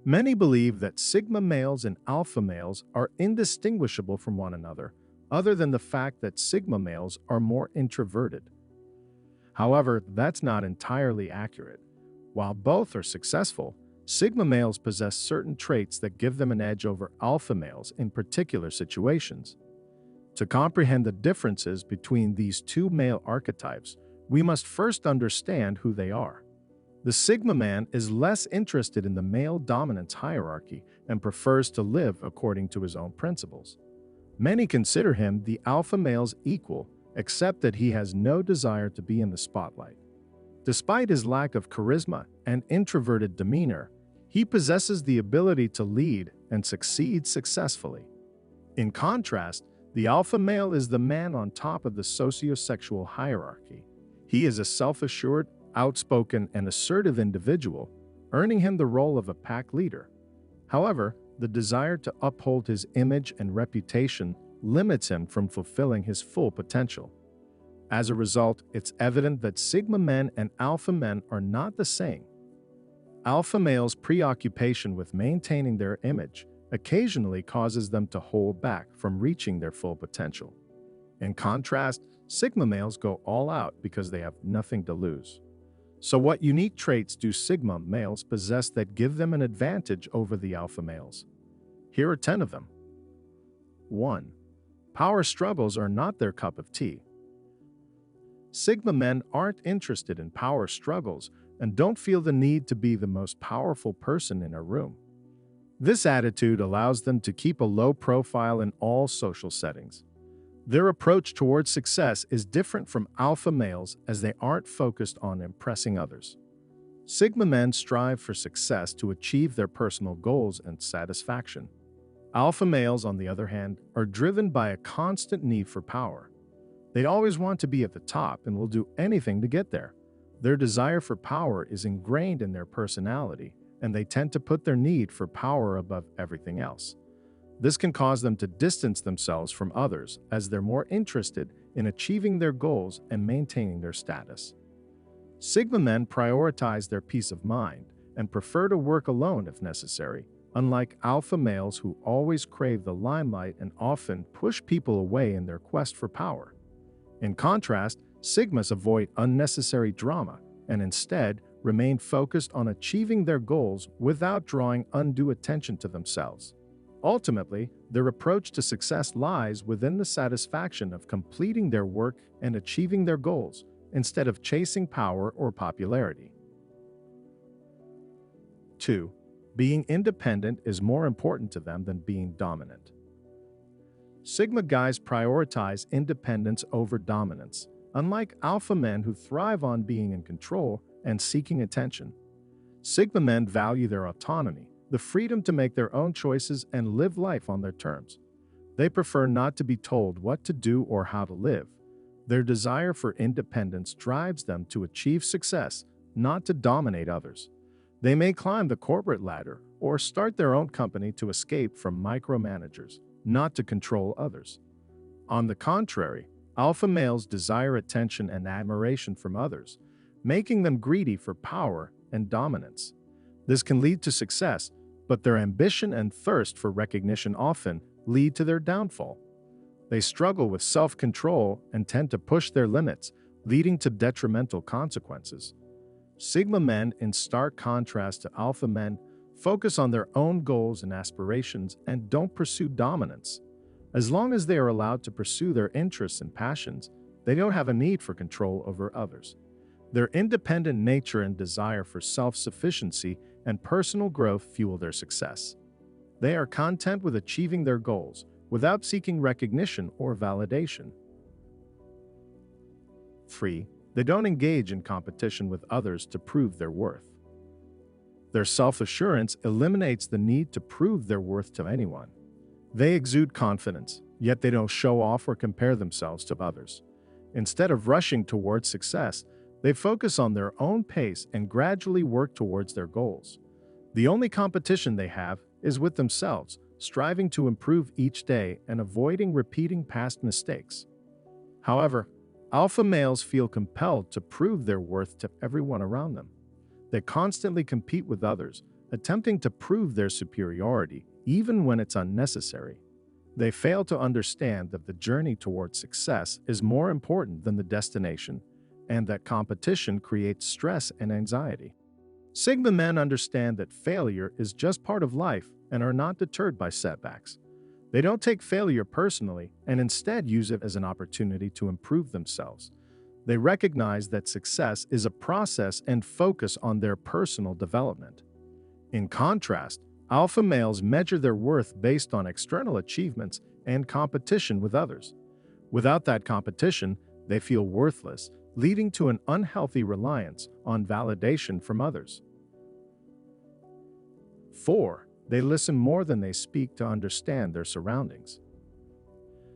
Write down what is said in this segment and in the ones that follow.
Many believe that sigma males and alpha males are indistinguishable from one another, other than the fact that sigma males are more introverted. However, that's not entirely accurate. While both are successful, sigma males possess certain traits that give them an edge over alpha males in particular situations. To comprehend the differences between these two male archetypes, we must first understand who they are. The Sigma man is less interested in the male dominance hierarchy and prefers to live according to his own principles. Many consider him the alpha male's equal, except that he has no desire to be in the spotlight. Despite his lack of charisma and introverted demeanor, he possesses the ability to lead and succeed successfully. In contrast, the alpha male is the man on top of the sociosexual hierarchy. He is a self-assured, outspoken, and assertive individual, earning him the role of a pack leader. However, the desire to uphold his image and reputation limits him from fulfilling his full potential. As a result, it's evident that Sigma men and Alpha men are not the same. Alpha males' preoccupation with maintaining their image occasionally causes them to hold back from reaching their full potential. In contrast, Sigma males go all out because they have nothing to lose. So what unique traits do Sigma males possess that give them an advantage over the Alpha males? Here are 10 of them. 1. Power struggles are not their cup of tea. Sigma men aren't interested in power struggles and don't feel the need to be the most powerful person in a room. This attitude allows them to keep a low profile in all social settings. Their approach towards success is different from alpha males as they aren't focused on impressing others. Sigma men strive for success to achieve their personal goals and satisfaction. Alpha males, on the other hand, are driven by a constant need for power. They always want to be at the top and will do anything to get there. Their desire for power is ingrained in their personality, and they tend to put their need for power above everything else. This can cause them to distance themselves from others as they're more interested in achieving their goals and maintaining their status. Sigma men prioritize their peace of mind and prefer to work alone if necessary, unlike alpha males who always crave the limelight and often push people away in their quest for power. In contrast, Sigmas avoid unnecessary drama and instead remain focused on achieving their goals without drawing undue attention to themselves. Ultimately, their approach to success lies within the satisfaction of completing their work and achieving their goals, instead of chasing power or popularity. 2. Being independent is more important to them than being dominant. Sigma guys prioritize independence over dominance, unlike alpha men who thrive on being in control and seeking attention. Sigma men value their autonomy, the freedom to make their own choices and live life on their terms. They prefer not to be told what to do or how to live. Their desire for independence drives them to achieve success, not to dominate others. They may climb the corporate ladder or start their own company to escape from micromanagers, not to control others. On the contrary, alpha males desire attention and admiration from others, making them greedy for power and dominance. This can lead to success, but their ambition and thirst for recognition often lead to their downfall. They struggle with self-control and tend to push their limits, leading to detrimental consequences. Sigma men, in stark contrast to alpha men, focus on their own goals and aspirations and don't pursue dominance. As long as they are allowed to pursue their interests and passions, they don't have a need for control over others. Their independent nature and desire for self-sufficiency and personal growth fuel their success. They are content with achieving their goals without seeking recognition or validation. 3. They don't engage in competition with others to prove their worth. Their self-assurance eliminates the need to prove their worth to anyone. They exude confidence, yet they don't show off or compare themselves to others. Instead of rushing towards success, they focus on their own pace and gradually work towards their goals. The only competition they have is with themselves, striving to improve each day and avoiding repeating past mistakes. However, alpha males feel compelled to prove their worth to everyone around them. They constantly compete with others, attempting to prove their superiority even when it's unnecessary. They fail to understand that the journey towards success is more important than the destination, and that competition creates stress and anxiety. Sigma men understand that failure is just part of life and are not deterred by setbacks. They don't take failure personally and instead use it as an opportunity to improve themselves. They recognize that success is a process and focus on their personal development. In contrast, alpha males measure their worth based on external achievements and competition with others. Without that competition, they feel worthless, leading to an unhealthy reliance on validation from others. 4. They listen more than they speak to understand their surroundings.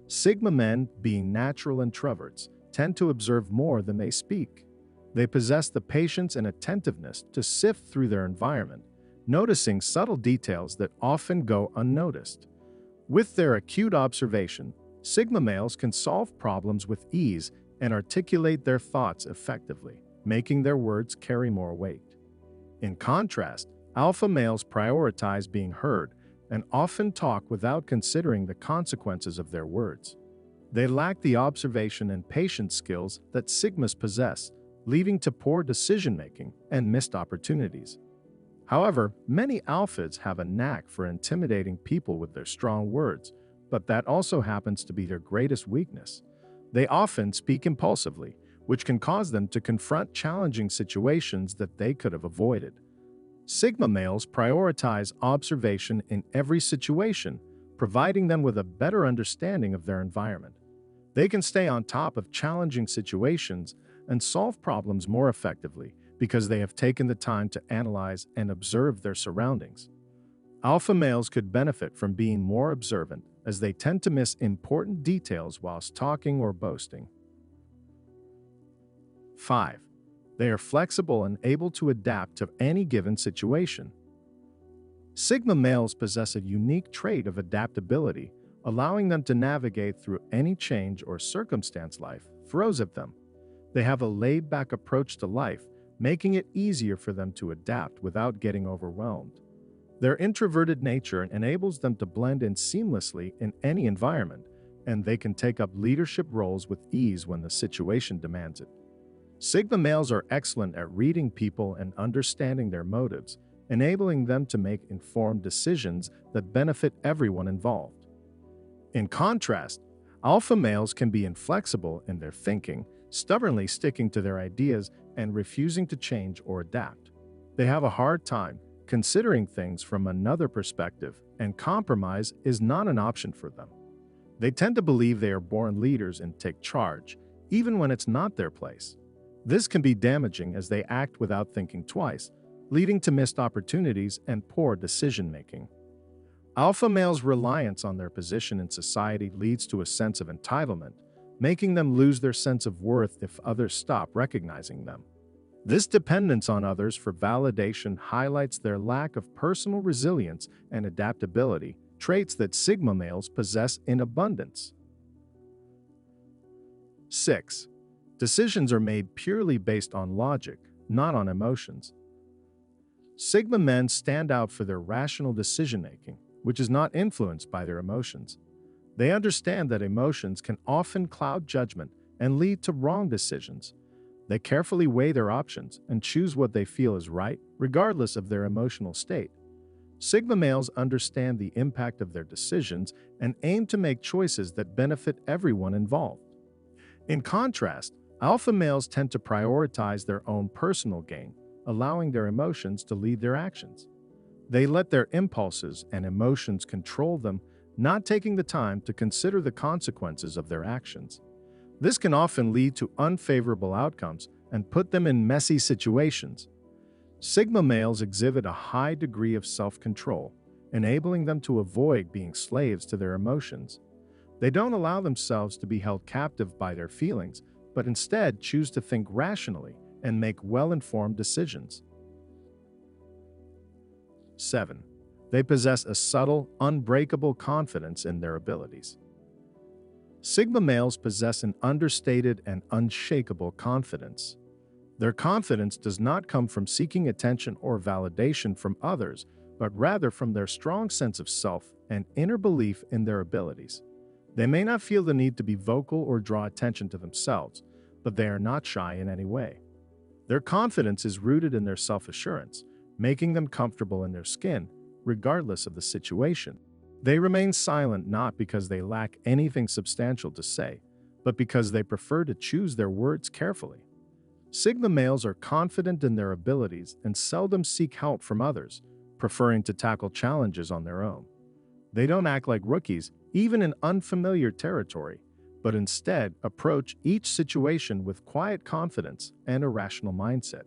Sigma men, being natural introverts, tend to observe more than they speak. They possess the patience and attentiveness to sift through their environment, noticing subtle details that often go unnoticed. With their acute observation, Sigma males can solve problems with ease and articulate their thoughts effectively, making their words carry more weight. In contrast, alpha males prioritize being heard and often talk without considering the consequences of their words. They lack the observation and patience skills that Sigmas possess, leading to poor decision-making and missed opportunities. However, many alphas have a knack for intimidating people with their strong words, but that also happens to be their greatest weakness. They often speak impulsively, which can cause them to confront challenging situations that they could have avoided. Sigma males prioritize observation in every situation, providing them with a better understanding of their environment. They can stay on top of challenging situations and solve problems more effectively because they have taken the time to analyze and observe their surroundings. Alpha males could benefit from being more observant, as they tend to miss important details whilst talking or boasting. 5. They are flexible and able to adapt to any given situation. Sigma males possess a unique trait of adaptability, allowing them to navigate through any change or circumstance life throws at them. They have a laid-back approach to life, making it easier for them to adapt without getting overwhelmed. Their introverted nature enables them to blend in seamlessly in any environment, and they can take up leadership roles with ease when the situation demands it. Sigma males are excellent at reading people and understanding their motives, enabling them to make informed decisions that benefit everyone involved. In contrast, alpha males can be inflexible in their thinking, stubbornly sticking to their ideas and refusing to change or adapt. They have a hard time considering things from another perspective, and compromise is not an option for them. They tend to believe they are born leaders and take charge, even when it's not their place. This can be damaging as they act without thinking twice, leading to missed opportunities and poor decision-making. Alpha males' reliance on their position in society leads to a sense of entitlement, making them lose their sense of worth if others stop recognizing them. This dependence on others for validation highlights their lack of personal resilience and adaptability, traits that Sigma males possess in abundance. 6. Decisions are made purely based on logic, not on emotions. Sigma men stand out for their rational decision-making, which is not influenced by their emotions. They understand that emotions can often cloud judgment and lead to wrong decisions. They carefully weigh their options and choose what they feel is right, regardless of their emotional state. Sigma males understand the impact of their decisions and aim to make choices that benefit everyone involved. In contrast, alpha males tend to prioritize their own personal gain, allowing their emotions to lead their actions. They let their impulses and emotions control them, not taking the time to consider the consequences of their actions. This can often lead to unfavorable outcomes and put them in messy situations. Sigma males exhibit a high degree of self-control, enabling them to avoid being slaves to their emotions. They don't allow themselves to be held captive by their feelings, but instead choose to think rationally and make well-informed decisions. 7. They possess a subtle, unbreakable confidence in their abilities. Sigma males possess an understated and unshakable confidence. Their confidence does not come from seeking attention or validation from others, but rather from their strong sense of self and inner belief in their abilities. They may not feel the need to be vocal or draw attention to themselves, but they are not shy in any way. Their confidence is rooted in their self-assurance, making them comfortable in their skin, regardless of the situation. They remain silent not because they lack anything substantial to say, but because they prefer to choose their words carefully. Sigma males are confident in their abilities and seldom seek help from others, preferring to tackle challenges on their own. They don't act like rookies, even in unfamiliar territory, but instead approach each situation with quiet confidence and a rational mindset.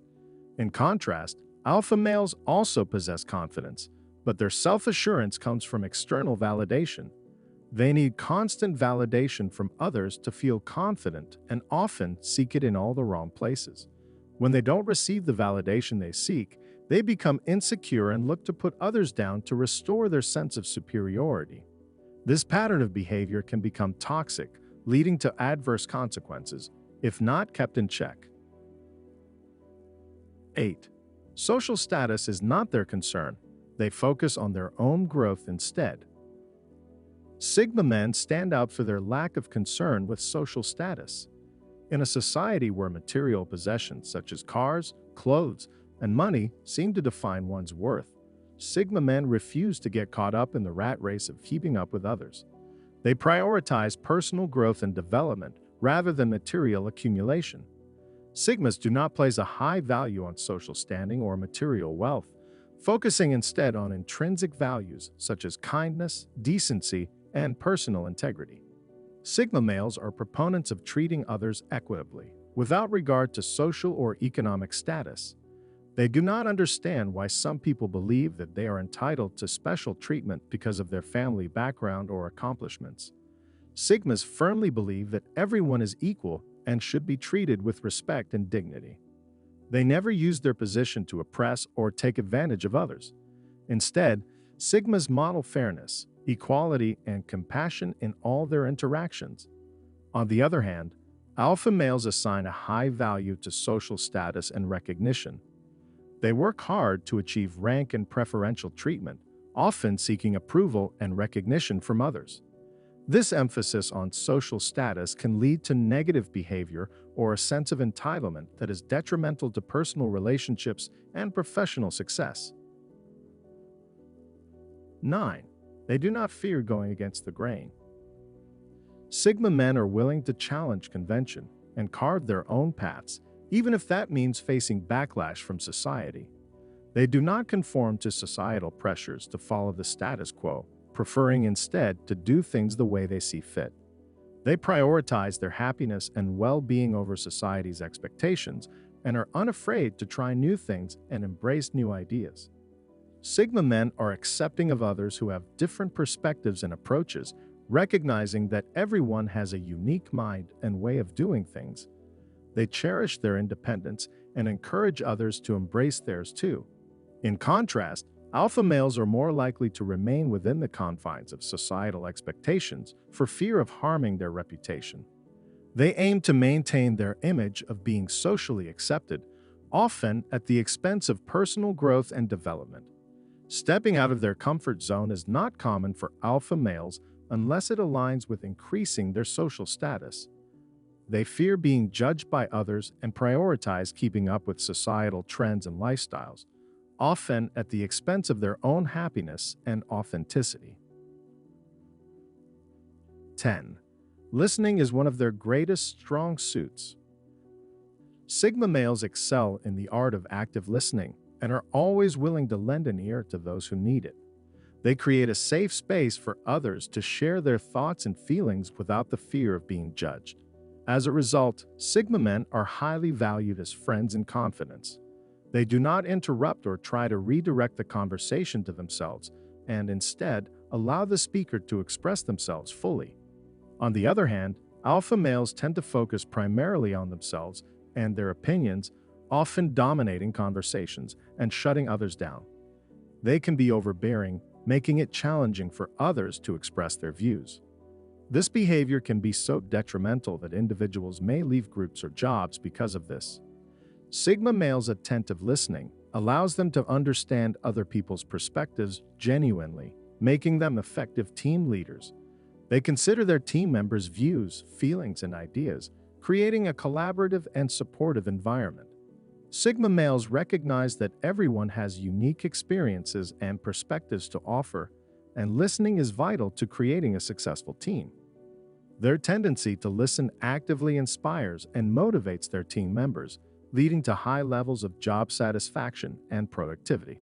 In contrast, alpha males also possess confidence, but their self-assurance comes from external validation. They need constant validation from others to feel confident and often seek it in all the wrong places. When they don't receive the validation they seek, they become insecure and look to put others down to restore their sense of superiority. This pattern of behavior can become toxic, leading to adverse consequences, if not kept in check. 8. Social status is not their concern. They focus on their own growth instead. Sigma men stand out for their lack of concern with social status. In a society where material possessions such as cars, clothes, and money seem to define one's worth, Sigma men refuse to get caught up in the rat race of keeping up with others. They prioritize personal growth and development rather than material accumulation. Sigmas do not place a high value on social standing or material wealth, focusing instead on intrinsic values such as kindness, decency, and personal integrity. Sigma males are proponents of treating others equitably, without regard to social or economic status. They do not understand why some people believe that they are entitled to special treatment because of their family background or accomplishments. Sigmas firmly believe that everyone is equal and should be treated with respect and dignity. They never use their position to oppress or take advantage of others. Instead, Sigmas model fairness, equality, and compassion in all their interactions. On the other hand, alpha males assign a high value to social status and recognition. They work hard to achieve rank and preferential treatment, often seeking approval and recognition from others. This emphasis on social status can lead to negative behavior or a sense of entitlement that is detrimental to personal relationships and professional success. 9. They do not fear going against the grain. Sigma men are willing to challenge convention and carve their own paths, even if that means facing backlash from society. They do not conform to societal pressures to follow the status quo, preferring instead to do things the way they see fit. They prioritize their happiness and well-being over society's expectations and are unafraid to try new things and embrace new ideas. Sigma men are accepting of others who have different perspectives and approaches, recognizing that everyone has a unique mind and way of doing things. They cherish their independence and encourage others to embrace theirs too. In contrast, alpha males are more likely to remain within the confines of societal expectations for fear of harming their reputation. They aim to maintain their image of being socially accepted, often at the expense of personal growth and development. Stepping out of their comfort zone is not common for alpha males unless it aligns with increasing their social status. They fear being judged by others and prioritize keeping up with societal trends and lifestyles, often at the expense of their own happiness and authenticity. 10. Listening is one of their greatest strong suits. Sigma males excel in the art of active listening and are always willing to lend an ear to those who need it. They create a safe space for others to share their thoughts and feelings without the fear of being judged. As a result, Sigma men are highly valued as friends in confidence. They do not interrupt or try to redirect the conversation to themselves, and instead allow the speaker to express themselves fully. On the other hand, alpha males tend to focus primarily on themselves and their opinions, often dominating conversations and shutting others down. They can be overbearing, making it challenging for others to express their views. This behavior can be so detrimental that individuals may leave groups or jobs because of this. Sigma males' attentive listening allows them to understand other people's perspectives genuinely, making them effective team leaders. They consider their team members' views, feelings, and ideas, creating a collaborative and supportive environment. Sigma males recognize that everyone has unique experiences and perspectives to offer, and listening is vital to creating a successful team. Their tendency to listen actively inspires and motivates their team members, leading to high levels of job satisfaction and productivity.